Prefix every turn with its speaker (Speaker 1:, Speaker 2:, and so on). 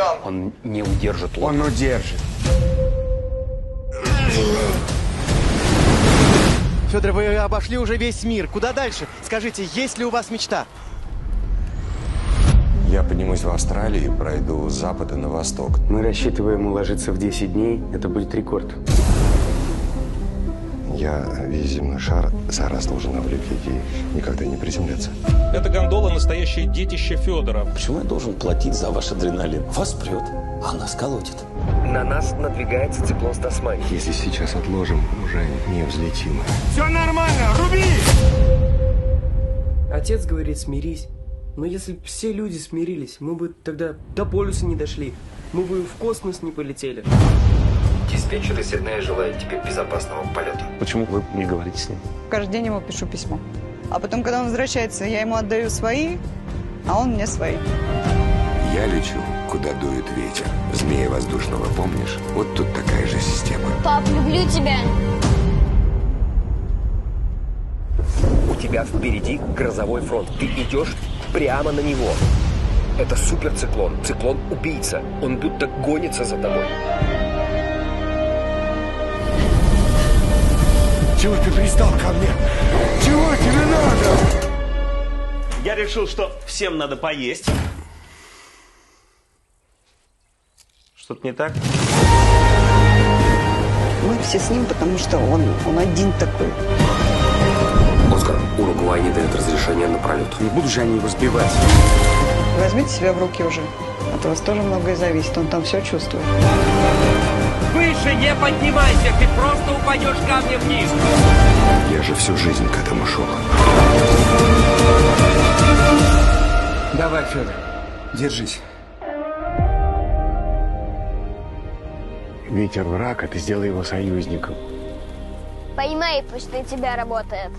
Speaker 1: Артем!
Speaker 2: Он не удержит лодку.
Speaker 1: Он удержит.
Speaker 3: Федор, вы обошли уже весь мир. Куда дальше? Скажите, есть ли у вас мечта?
Speaker 1: Я поднимусь в Австралию и пройду с запада на восток.
Speaker 2: Мы рассчитываем уложиться в 10 дней. Это будет рекорд.
Speaker 1: Я весь земной шар за раз должен облететь и никогда не приземляться.
Speaker 4: Эта гондола – настоящее детище Федора.
Speaker 5: Почему я должен платить за ваш адреналин? Вас прет, а нас колотит.
Speaker 6: На нас надвигается циклон с Тасмании.
Speaker 1: Если сейчас отложим, уже не взлетим.
Speaker 3: Все нормально, руби!
Speaker 7: Отец говорит, смирись. Но если бы все люди смирились, мы бы тогда до полюса не дошли. Мы бы в космос не полетели.
Speaker 6: Диспетчер из Сиднея желает тебе безопасного полета.
Speaker 2: Почему вы не говорите с ним?
Speaker 8: Каждый день ему пишу письмо. А потом, когда он возвращается, я ему отдаю свои, а он мне свои.
Speaker 1: Я лечу, куда дует ветер. Змея воздушного, помнишь? Вот тут такая же система.
Speaker 9: Пап, люблю тебя.
Speaker 6: У тебя впереди грозовой фронт. Ты идешь прямо на него. Это суперциклон. Циклон-убийца. Он будто гонится за тобой.
Speaker 1: Чего ты пристал ко мне? Чего тебе надо?
Speaker 10: Я решил, что всем надо поесть. Что-то не так?
Speaker 8: Мы все с ним, потому что он один такой.
Speaker 6: Оскар, Уругвай не дает разрешения на пролет.
Speaker 2: Не будут же они его сбивать.
Speaker 8: Возьмите себя в руки уже. От вас тоже многое зависит, он там все чувствует.
Speaker 7: Выше не поднимайся, ты просто упадешь камнем вниз.
Speaker 1: Я же всю жизнь к этому шел.
Speaker 3: Давай, Федор, держись.
Speaker 1: Ветер враг, а ты сделай его союзником.
Speaker 9: Поймай, пусть на тебя работает.